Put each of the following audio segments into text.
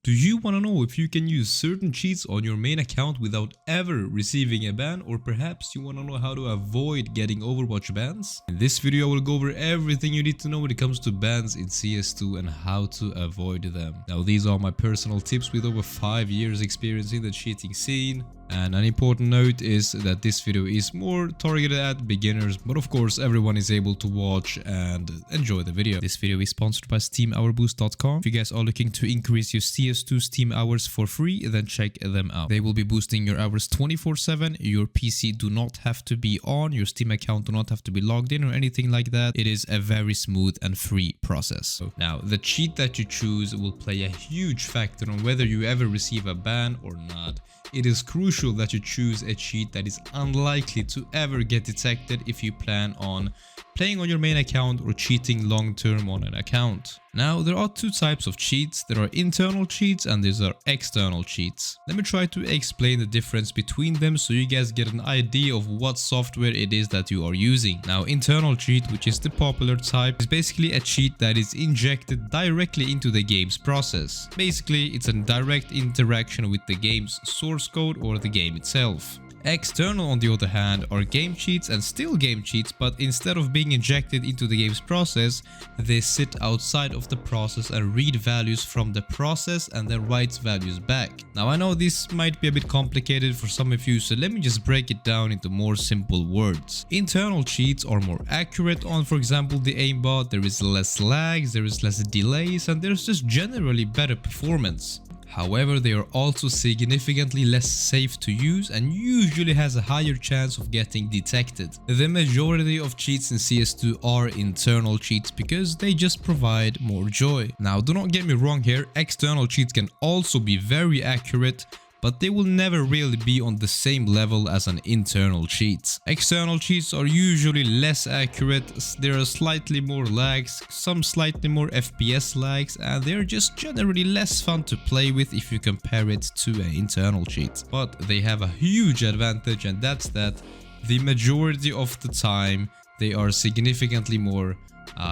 Do you want to know if you can use certain cheats on your main account without ever receiving a ban, or perhaps you want to know how to avoid getting Overwatch bans? In this video I will go over everything you need to know when it comes to bans in CS2 and how to avoid them. Now these are my personal tips with over 5 years experience in the cheating scene. And an important note is that this video is more targeted at beginners, but of course everyone is able to watch and enjoy the video. This video is sponsored by SteamHourBoost.com. If you guys are looking to increase your CS2 Steam hours for free, then check them out. They will be boosting your hours 24/7. Your PC do not have to be on, your Steam account do not have to be logged in or anything like that. It is a very smooth and free process. Now, the cheat that you choose will play a huge factor on whether you ever receive a ban or not. It is crucial that you choose a cheat that is unlikely to ever get detected if you plan on playing on your main account or cheating long term on an account. Now, there are two types of cheats. There are internal cheats and there are external cheats. Let me try to explain the difference between them so you guys get an idea of what software it is that you are using. Now, internal cheat, which is the popular type, is basically a cheat that is injected directly into the game's process. Basically, it's a direct interaction with the game's source code or the game itself. External, on the other hand, are game cheats and still game cheats, but instead of being injected into the game's process, they sit outside of the process and read values from the process and then writes values back. Now I know this might be a bit complicated for some of you, so let me just break it down into more simple words. Internal cheats are more accurate on, for example, the aimbot. There is less lags, there is less delays, and there's just generally better performance. However, they are also significantly less safe to use and usually has a higher chance of getting detected. The majority of cheats in CS2 are internal cheats because they just provide more joy. Now, do not get me wrong here, external cheats can also be very accurate, but they will never really be on the same level as an internal cheat. External cheats are usually less accurate, there are slightly more lags, some slightly more FPS lags, and they're just generally less fun to play with if you compare it to an internal cheat. But they have a huge advantage, and that's that the majority of the time they are significantly more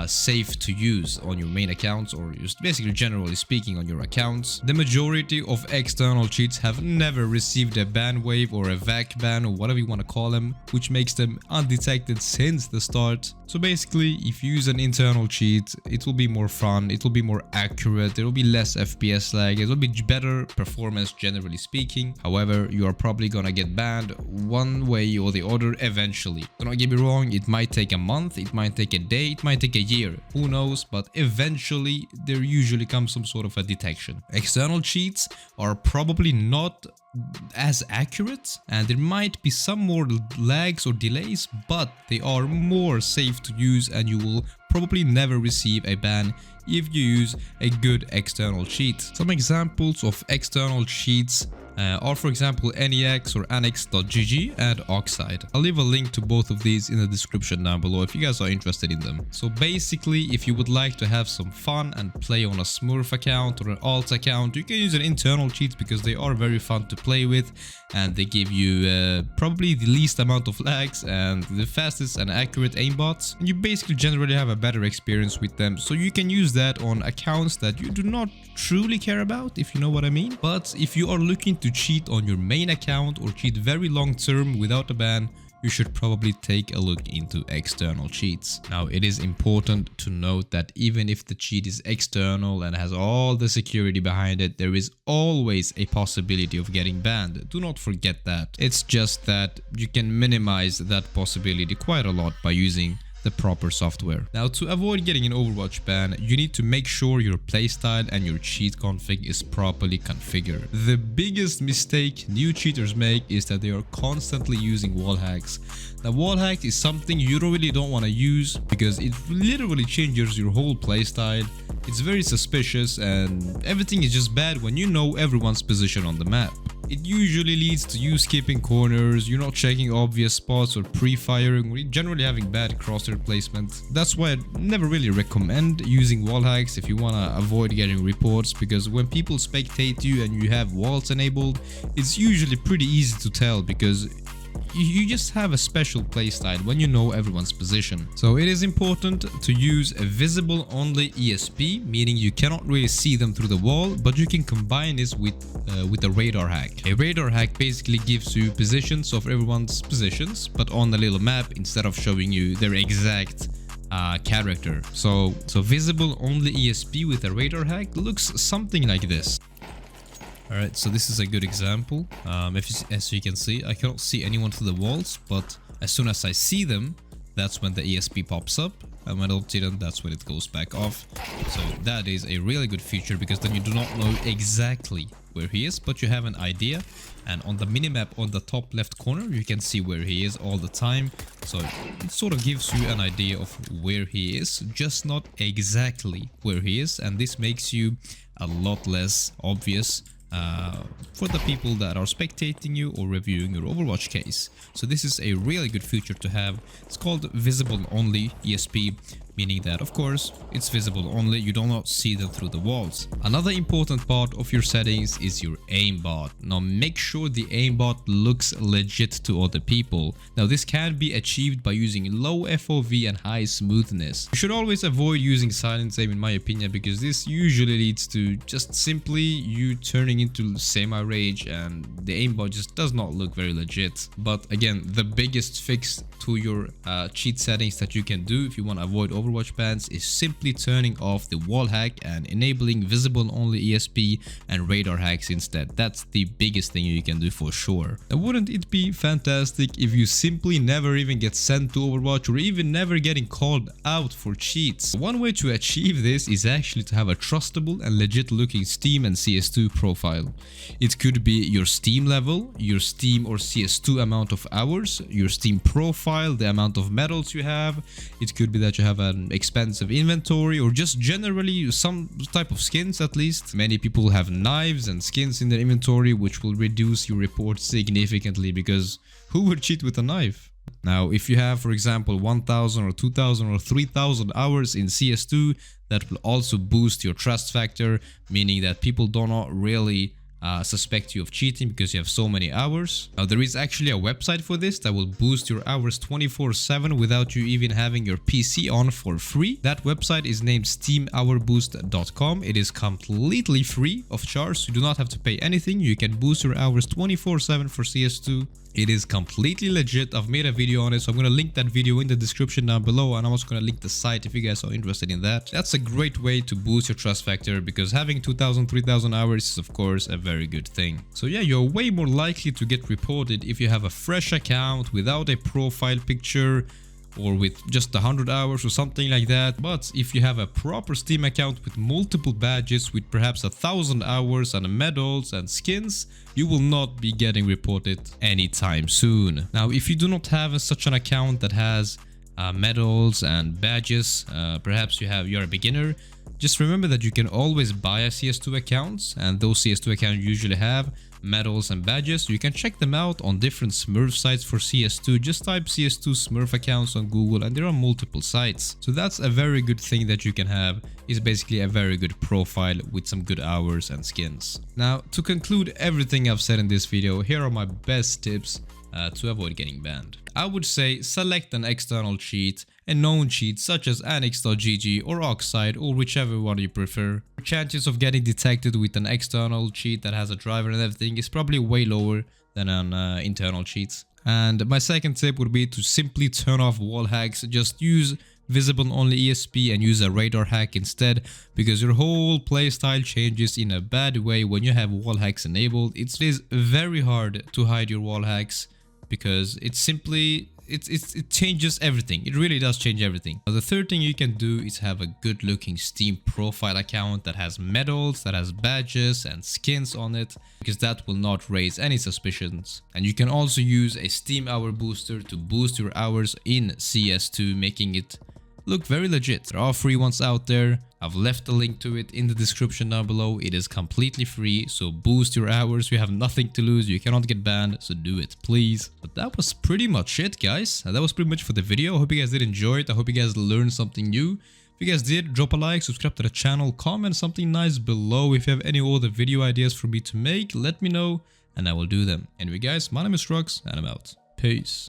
safe to use on your main accounts, or just basically generally speaking on your accounts. The majority of external cheats have never received a ban wave or a vac ban or whatever you want to call them, which makes them undetected since the start. So basically, if you use an internal cheat, it will be more fun, it will be more accurate, there will be less FPS lag, it will be better performance generally speaking. However, you are probably gonna get banned one way or the other eventually. Do not get me wrong, it might take a month, it might take a day, it might take a year, who knows, but eventually there usually comes some sort of a detection. External cheats are probably not as accurate and there might be some more lags or delays, but they are more safe to use and you will probably never receive a ban if you use a good external cheat. Some examples of external cheats are, for example, NEX or annex.gg and Oxide. I'll leave a link to both of these in the description down below if you guys are interested in them. So basically, if you would like to have some fun and play on a Smurf account or an alt account, you can use an internal cheats because they are very fun to play with and they give you probably the least amount of lags and the fastest and accurate aimbots. And you basically generally have a better experience with them, so you can use that on accounts that you do not truly care about, if you know what I mean. But if you are looking to cheat on your main account or cheat very long term without a ban, you should probably take a look into external cheats. Now, it is important to note that even if the cheat is external and has all the security behind it, there is always a possibility of getting banned. Do not forget that. It's just that you can minimize that possibility quite a lot by using the proper software. Now, to avoid getting an Overwatch ban, you need to make sure your playstyle and your cheat config is properly configured. The biggest mistake new cheaters make is that they are constantly using wall hacks. Now, wall hack is something you really don't want to use because it literally changes your whole playstyle. It's very suspicious and everything is just bad when you know everyone's position on the map. It usually leads to you skipping corners, you're not checking obvious spots or pre-firing, or generally having bad crosshair placement. That's why I never really recommend using wall hacks if you want to avoid getting reports, because when people spectate you and you have walls enabled, it's usually pretty easy to tell because you just have a special playstyle when you know everyone's position. So it is important to use a visible only ESP, meaning you cannot really see them through the wall, but you can combine this with a radar hack. A radar hack basically gives you positions of everyone's positions, but on a little map instead of showing you their exact character. So visible only ESP with a radar hack looks something like this. Alright, so this is a good example. As you can see, I cannot see anyone through the walls, but as soon as I see them, that's when the ESP pops up, and when I don't see them, that's when it goes back off. So that is a really good feature, because then you do not know exactly where he is, but you have an idea. And on the minimap on the top left corner, you can see where he is all the time. So it sort of gives you an idea of where he is, just not exactly where he is. And this makes you a lot less obvious for the people that are spectating you or reviewing your Overwatch case. So this is a really good feature to have. It's called visible only ESP, meaning that of course it's visible only, you do not see them through the walls. Another important part of your settings is your aimbot. Now make sure the aimbot looks legit to other people. Now this can be achieved by using low FOV and high smoothness. You should always avoid using silent aim in my opinion, because this usually leads to just simply you turning into semi-rage and the aimbot just does not look very legit. But again, the biggest fix to your cheat settings that you can do if you want to avoid Overwatch bans is simply turning off the wall hack and enabling visible only ESP and radar hacks instead. That's the biggest thing you can do for sure. Now wouldn't it be fantastic if you simply never even get sent to Overwatch or even never getting called out for cheats? One way to achieve this is actually to have a trustable and legit looking Steam and CS2 profile. It could be your Steam level, your Steam or CS2 amount of hours, your Steam profile, the amount of medals you have. It could be that you have an expensive inventory or just generally some type of skins at least. Many people have knives and skins in their inventory, which will reduce your report significantly, because who would cheat with a knife? Now, if you have, for example, 1000 or 2000 or 3000 hours in CS2, that will also boost your trust factor, meaning that people do not really suspect you of cheating because you have so many hours. Now there is actually a website for this that will boost your hours 24/7 without you even having your PC on for free. That website is named steamhourboost.com. It is completely free of charge. You do not have to pay anything. You can boost your hours 24/7 for CS2. It is completely legit. I've made a video on it, so I'm going to link that video in the description down below, and I'm also going to link the site if you guys are interested in that. That's a great way to boost your trust factor, because having 2000, 3000 hours is of course a very good thing. So yeah, you're way more likely to get reported if you have a fresh account without a profile picture, or with just 100 hours or something like that. But if you have a proper Steam account with multiple badges with perhaps 1000 hours and medals and skins, you will not be getting reported anytime soon. Now, if you do not have such an account that has medals and badges, perhaps you're a beginner, just remember that you can always buy a CS2 account, and those CS2 accounts usually have medals and badges. You can check them out on different Smurf sites for CS2. Just type CS2 Smurf accounts on Google and there are multiple sites. So that's a very good thing that you can have, is basically a very good profile with some good hours and skins. Now, to conclude everything I've said in this video, here are my best tips to avoid getting banned. I would say select an external cheat, a known cheat such as anix.gg or Oxide, or whichever one you prefer. Chances of getting detected with an external cheat that has a driver and everything is probably way lower than on internal cheats. And my second tip would be to simply turn off wall hacks. Just use visible only ESP and use a radar hack instead, because your whole playstyle changes in a bad way when you have wall hacks enabled. It is very hard to hide your wall hacks, because it changes everything. It really does change everything. Now, the third thing you can do is have a good looking Steam profile account that has medals, that has badges and skins on it, because that will not raise any suspicions. And you can also use a Steam hour booster to boost your hours in CS2, making it look very legit. There are free ones out there. I've left a link to it in the description down below. It is completely free, so boost your hours. You have nothing to lose. You cannot get banned, so do it, please. But that was pretty much it, guys. That was pretty much for the video. I hope you guys did enjoy it. I hope you guys learned something new. If you guys did, drop a like, subscribe to the channel, comment something nice below. If you have any other video ideas for me to make, let me know and I will do them. Anyway guys, my name is Rux and I'm out. Peace.